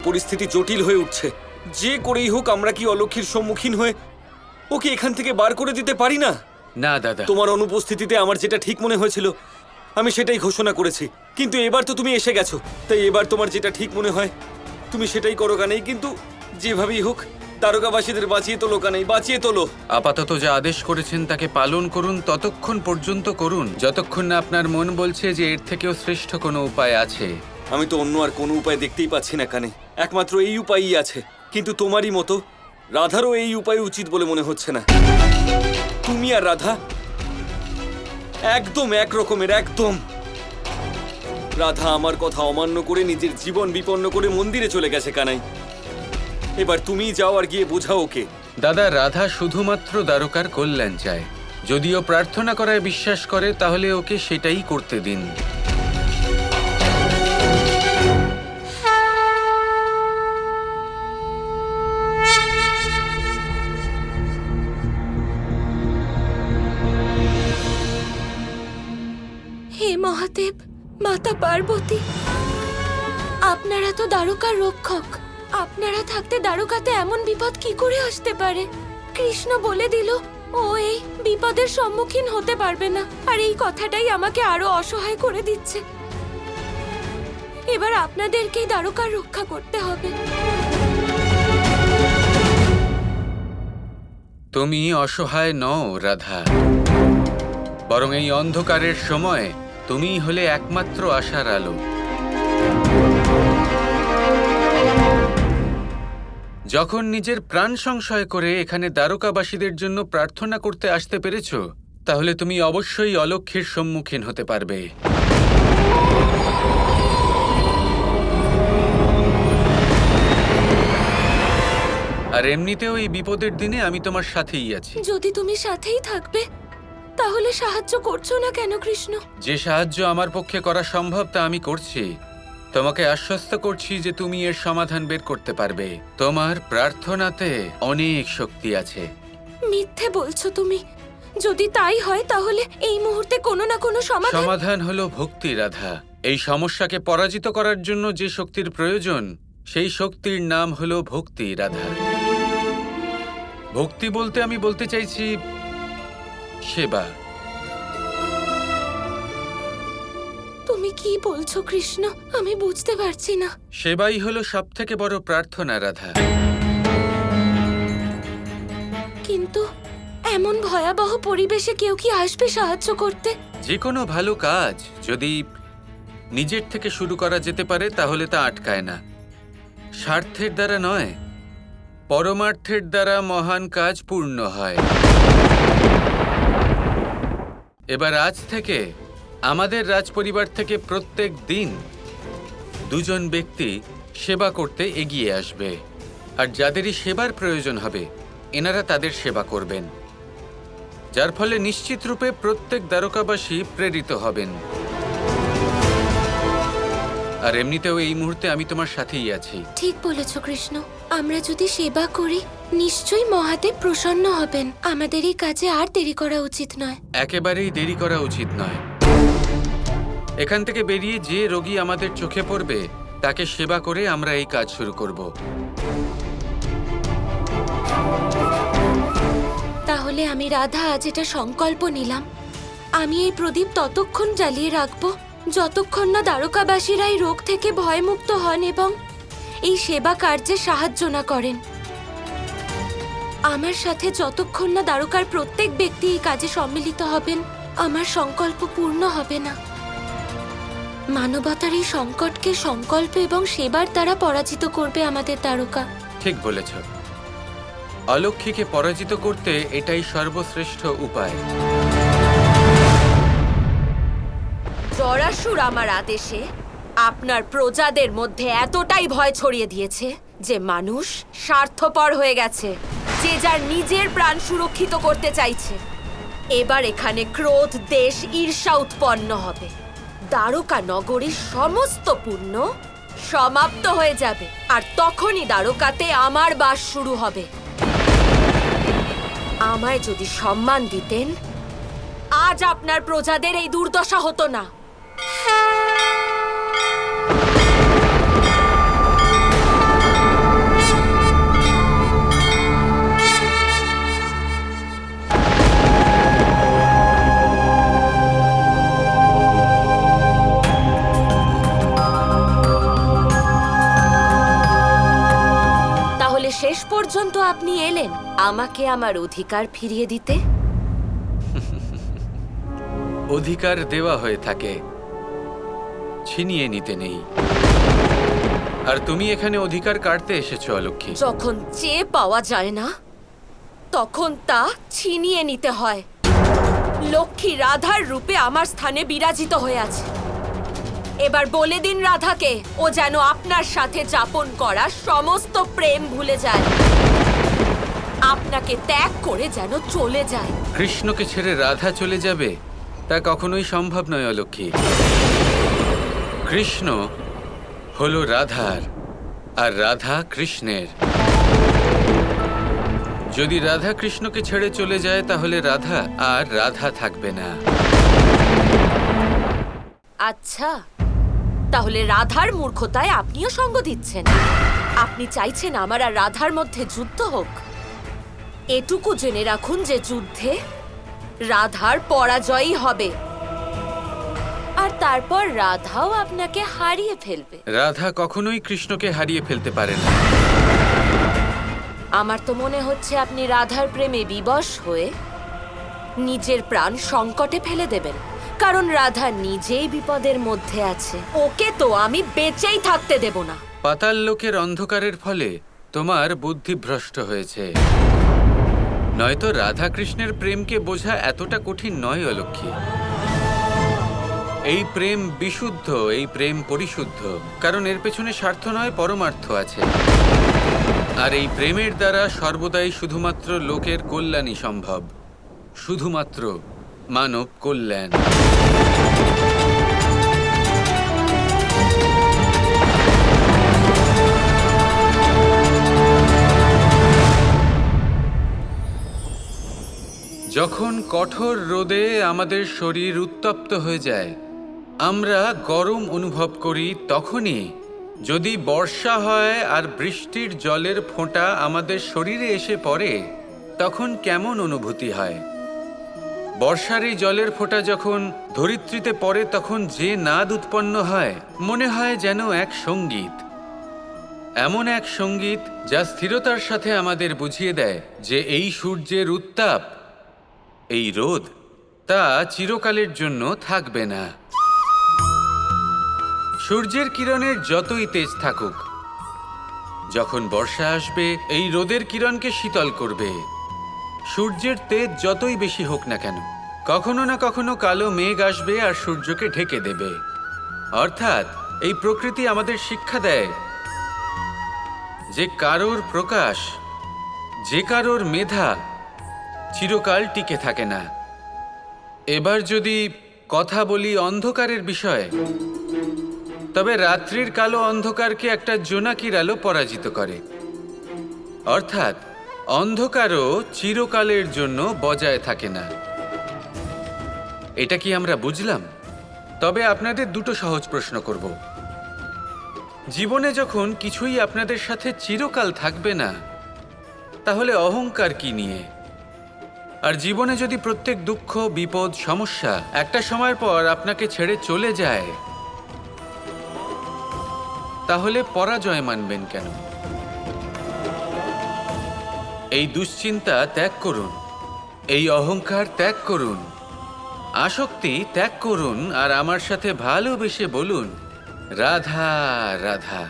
পরিস্থিতি জটিল হয়ে উঠছে। যে করেই হোক আমরা কি অলক্ষীর সম্মুখীন হয়ে ওকে এখান থেকে বার করে দিতে পারি না? না দাদা, তোমার অনুপস্থিতিতে আমার যেটা ঠিক মনে হয়েছিল আমি সেটাই ঘোষণা করেছি, কিন্তু এবার তো তুমি এসে গেছো, তাই এবার তোমার যেটা ঠিক মনে হয় তুমি সেটাই করো কানেই। কিন্তু যেভাবেই হোক দারোগাবাসীদের বাঁচিয়ে তোলো কানেই, বাঁচিয়ে তোলো। আপাতত যা আদেশ করেছেন তাকে পালন করুন, ততক্ষণ পর্যন্ত করুন যতক্ষণ না আপনার মন বলছে যে এর থেকেও শ্রেষ্ঠ কোনো উপায় আছে। আমি তো অন্য আর কোনো উপায় দেখতেই পাচ্ছি না কানে, একমাত্র এই উপায়ই আছে। কিন্তু তোমারই মতো রাধারও এই উপায় উচিত বলে মনে হচ্ছে না। তুমি আর রাধা একদম এক রকমের, একদম। রাধা আমার কথা অমান্য করে নিজের জীবন বিপন্ন করে মন্দিরে চলে গেছে কানাই। এবার তুমিই যাও আর গিয়ে বোঝাও ওকে। দাদা, রাধা শুধুমাত্র দ্বারকার কল্যাণ চায়। যদিও প্রার্থনা করায় বিশ্বাস করে তাহলে ওকে সেটাই করতে দিন। হে মহাদেব, মাতা পার্বতী, আপনারা তো দ্বারকার রক্ষক। আপনারা থাকতে দ্বারকাতে এমন বিপদ কি করে আসতে পারে? কৃষ্ণ বলে দিল ও এই বিপদের সম্মুখীন হতে পারবে না, আর এই কথাটাই আমাকে আরো অসহায় করে দিচ্ছে। এবার আপনাদেরকেই দ্বারকার রক্ষা করতে হবে। তুমি অসহায় নও রাধা, বরং এই অন্ধকারের সময় তুমিই হলে একমাত্র আশার আলো। যখন নিজের প্রাণ সংশয় করে এখানে দ্বারকাবাসীদের জন্য প্রার্থনা করতে আসতে পেরেছ, তাহলে তুমি অবশ্যই অলক্ষীর সম্মুখীন হতে পারবে। আর এমনিতেও এই বিপদের দিনে আমি তোমার সাথেই আছি। যদি তুমি সাথেই থাকবে তাহলে সাহায্য করছো না কেন কৃষ্ণ? যে সাহায্য আমার পক্ষে করা সম্ভব তা আমি করছি। তোমাকে আশ্বস্ত করছি যে তুমি এর সমাধান বের করতে পারবে। তোমার প্রার্থনাতে অনেক শক্তি আছে। মিথ্যে বলছো তুমি। যদি তাই হয় তাহলে এই মুহূর্তে কোনো না কোনো সমাধান হলো ভক্তি রাধা। এই সমস্যাকে পরাজিত করার জন্য যে শক্তির প্রয়োজন সেই শক্তির নাম হলো ভক্তি রাধা। ভক্তি বলতে আমি বলতে চাইছি সেবা। তুমি কি বলছো কৃষ্ণ? আমি বুঝতে পারছি না। সেবাই হলো সবথেকে বড় প্রার্থনা রাধা। কিন্তু এমন ভয়াবহ পরিবেশে কেউ কি আসবে সাহায্য করতে? যে কোনো ভালো কাজ যদি নিজের থেকে শুরু করা যেতে পারে তাহলে তা আটকায় না। স্বার্থের দ্বারা নয়, পরমার্থের দ্বারা মহান কাজ পূর্ণ হয়। এবার আজ থেকে আমাদের রাজপরিবার থেকে প্রত্যেক দিন দুজন ব্যক্তি সেবা করতে এগিয়ে আসবে, আর যাদেরই সেবার প্রয়োজন হবে এনারা তাদের সেবা করবেন, যার ফলে নিশ্চিত রূপে প্রত্যেক দ্বারকাবাসী প্রেরিত হবেন। আর এমনিতেও এই মুহূর্তে আমি তোমার সাথেই আছি। ঠিক বলেছ কৃষ্ণ। আমরা যদি সেবা করি নিশ্চয়ই মহাদেব প্রসন্ন হবেন। আমাদের এই কাজে আর দেরি করা উচিত নয়। একেবারেই দেরি করা উচিত নয়। এখান থেকে বেরিয়ে যে রোগী আমাদের চোখে পড়বে তাকে সেবা করে আমরা এই কাজ শুরু করব। তাহলে আমি রাধা আজ এটা সংকল্প নিলাম, আমি এই প্রদীপ ততক্ষণ জ্বালিয়ে রাখবো যতক্ষণ না দ্বারকাবাসীরা এই রোগ থেকে ভয়মুক্ত হন এবং এই সেবা কার্যে সাহায্য না করেন। আমার সাথে যতক্ষণ না দ্বারকার প্রত্যেক ব্যক্তি এই কাজে সম্মিলিত হবেন আমার সংকল্প পূর্ণ হবে না। মানবতার এই সংকটকে সংকল্প এবং সেবার দ্বারা পরাজিত করবে আমাদের দ্বারকা। ঠিক বলেছ। অলক্ষীকে পরাজিত করতে এটাই সর্বশ্রেষ্ঠ উপায়। জরাসুর আমার আদেশে আপনার প্রজাদের মধ্যে এতটাই ভয় ছড়িয়ে দিয়েছে যে মানুষ স্বার্থপর হয়ে গেছে, যে যার নিজের প্রাণ সুরক্ষিত করতে চাইছে। এবার এখানে ক্রোধ, দেশ, ঈর্ষা উৎপন্ন হবে। দ্বারকা নগরীর সমস্ত পুণ্য সমাপ্ত হয়ে যাবে, আর তখনই দ্বারকাতে আমার বাস শুরু হবে। আমায় যদি সম্মান দিতেন আজ আপনার প্রজাদের এই দুর্দশা হতো না। তাহলে শেষ পর্যন্ত আপনি এলেন আমাকে আমার অধিকার ফিরিয়ে দিতে? অধিকার দেওয়া হয়ে থাকে, ছিনিয়ে নিতে নেই। আর তুমি এখানে অধিকার কাটতে এসেছো অলক্ষী। যখন চেয়ে পাওয়া যায় না তখন তা ছিনিয়ে নিতে হয়। লক্ষ্মী রাধার রূপে আমার স্থানে বিরাজিত হয়ে আছে। এবার বলে দিন রাধাকে ও যেন আপনার সাথে যাপন করা সমস্ত প্রেম ভুলে যায়, আপনাকে ত্যাগ করে যেন চলে যায়। কৃষ্ণকে ছেড়ে রাধা চলে যাবে তা কখনোই সম্ভব নয় অলক্ষী। কৃষ্ণ হলো রাধার আর রাধা কৃষ্ণের। যদি রাধা কৃষ্ণকে ছেড়ে চলে যায় তাহলে রাধা আর রাধা থাকবে না। আচ্ছা, তাহলে রাধার মূর্খতায় আপনিও সঙ্গ দিচ্ছেন। আপনি চাইছেন আমার আর রাধার মধ্যে যুদ্ধ হোক। এটুকু জেনে রাখুন যে যুদ্ধে রাধার পরাজয়ই হবে, আর তারপর রাধাও আপনাকে হারিয়ে ফেলবে। রাধা কখনোই কৃষ্ণকে হারিয়ে ফেলতে পারে না। আমার তো মনে হচ্ছে আপনি রাধার প্রেমে বিবশ হয়ে নিজের প্রাণ সংকটে ফেলে দেবেন, কারণ রাধা নিজেই বিপদের মধ্যে আছে। ওকে তো আমি বেঁচেই থাকতে দেব না। পাতাল লোকের অন্ধকারের ফলে তোমার বুদ্ধি ভ্রষ্ট হয়েছে। নয়তো রাধা কৃষ্ণের প্রেমকে বোঝা এতটা কঠিন নয় অলক্ষী। এই প্রেম বিশুদ্ধ, এই প্রেম পরিশুদ্ধ, কারণ এর পেছনে স্বার্থ নয় পরমার্থ আছে। আর এই প্রেমের দ্বারা সর্বদাই শুধুমাত্র লোকের কল্যাণই সম্ভব, শুধুমাত্র মানব কল্যাণ। যখন কঠোর রোদে আমাদের শরীর উত্তপ্ত হয়ে যায়, আমরা গরম অনুভব করি, তখনই যদি বর্ষা হয় আর বৃষ্টির জলের ফোঁটা আমাদের শরীরে এসে পড়ে, তখন কেমন অনুভূতি হয়? বর্ষার এই জলের ফোঁটা যখন ধরিত্রীতে পড়ে তখন যে নাদ উৎপন্ন হয়, মনে হয় যেন এক সঙ্গীত। এমন এক সঙ্গীত যা স্থিরতার সাথে আমাদের বুঝিয়ে দেয় যে এই সূর্যের উত্তাপ, এই রোদ, তা চিরকালের জন্য থাকবে না। সূর্যের কিরণের যতই তেজ থাকুক, যখন বর্ষা আসবে এই রোদের কিরণকে শীতল করবে। সূর্যের তেজ যতই বেশি হোক না কেন, কখনো না কখনো কালো মেঘ আসবে আর সূর্যকে ঢেকে দেবে। অর্থাৎ এই প্রকৃতি আমাদের শিক্ষা দেয় যে কারোর প্রকাশ, যে কারোর মেধা চিরকাল টিকে থাকে না। এবার যদি কথা বলি অন্ধকারের বিষয়ে, তবে রাত্রির কালো অন্ধকারকে একটা জোনাকির আলো পরাজিত করে। অর্থাৎ অন্ধকারও চিরকালের জন্য বজায় থাকে না। এটা কি আমরা বুঝলাম? তবে আপনাদের দুটো সহজ প্রশ্ন করব। জীবনে যখন কিছুই আপনাদের সাথে চিরকাল থাকবে না, তাহলে অহংকার কি নিয়ে? আর জীবনে যদি প্রত্যেক দুঃখ, বিপদ, সমস্যা একটা সময়ের পর আপনাকে ছেড়ে চলে যায়, তাহলে পরাজয় মানবেন কেন? এই দুশ্চিন্তা ত্যাগ করুন, এই অহংকার ত্যাগ করুন, আসক্তি ত্যাগ করুন, আর আমার সাথে ভালোবেসে বলুন রাধা রাধা।